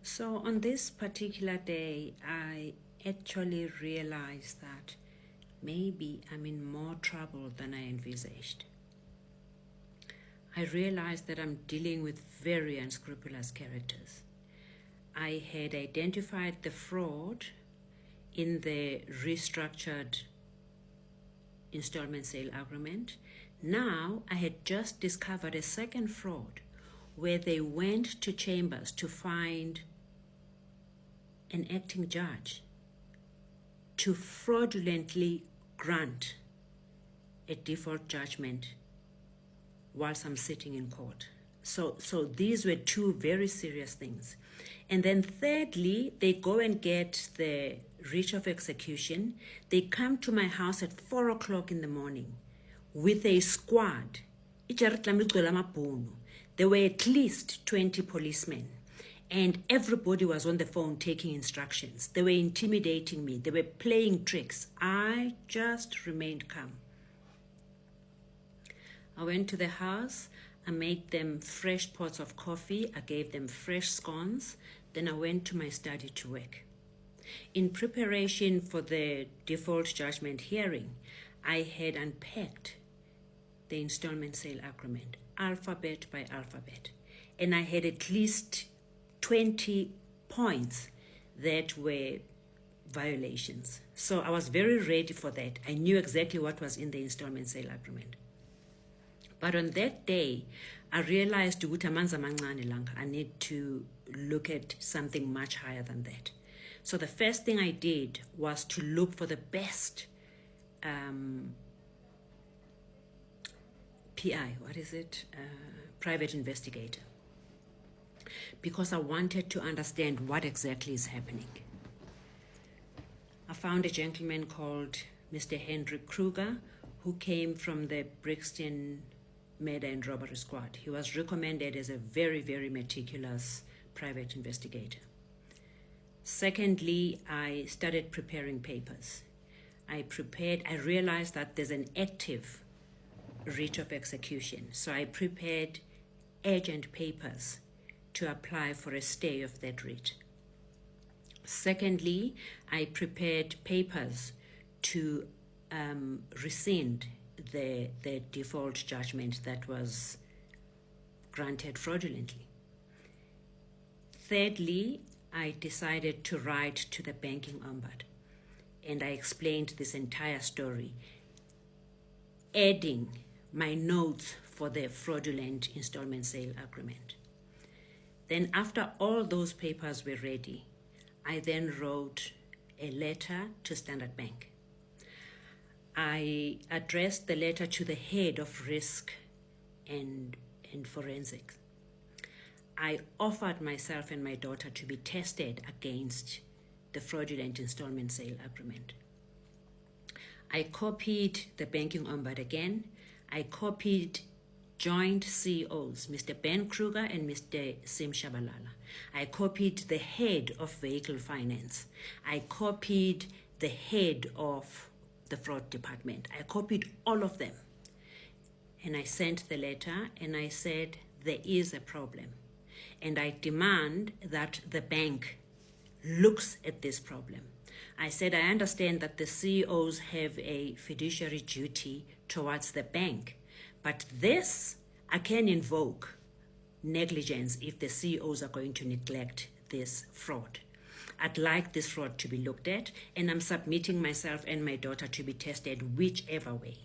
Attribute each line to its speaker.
Speaker 1: So on this particular day, I actually realized that maybe I'm in more trouble than I envisaged. I realized that I'm dealing with very unscrupulous characters. I had identified the fraud in the restructured installment sale agreement. Now I had just discovered a second fraud where they went to chambers to find an acting judge to fraudulently grant a default judgment whilst I'm sitting in court. So these were two very serious things. And then thirdly, they go and get the writ of execution. They come to my house at 4 o'clock in the morning with a squad. There were at least 20 policemen, and everybody was on the phone taking instructions. They were intimidating me. They were playing tricks. I just remained calm. I went to the house. I made them fresh pots of coffee. I gave them fresh scones. Then I went to my study to work. In preparation for the default judgment hearing, I had unpacked the installment sale agreement, alphabet by alphabet. And I had at least 20 points that were violations. So I was very ready for that. I knew exactly what was in the installment sale agreement. But on that day, I realized I need to look at something much higher than that. So the first thing I did was to look for the best private investigator, because I wanted to understand what exactly is happening. I found a gentleman called Mr. Henry Kruger, who came from the Brixton Murder and Robbery Squad. He was recommended as a very, very meticulous private investigator. Secondly, I started preparing papers. I realized that there's an active writ of execution. So I prepared urgent papers to apply for a stay of that writ. Secondly, I prepared papers to rescind the default judgment that was granted fraudulently. Thirdly, I decided to write to the banking ombudsman, and I explained this entire story, adding my notes for the fraudulent installment sale agreement. Then after all those papers were ready, I then wrote a letter to Standard Bank. I addressed the letter to the head of risk and forensics. I offered myself and my daughter to be tested against the fraudulent installment sale agreement. I copied the banking ombudsman again. I copied joint CEOs, Mr. Ben Kruger and Mr. Sim Shabalala. I copied the head of vehicle finance. I copied the head of the fraud department. I copied all of them. And I sent the letter and I said, there is a problem. And I demand that the bank looks at this problem. I said, I understand that the CEOs have a fiduciary duty towards the bank, but this, I can invoke negligence if the CEOs are going to neglect this fraud. I'd like this fraud to be looked at, and I'm submitting myself and my daughter to be tested whichever way.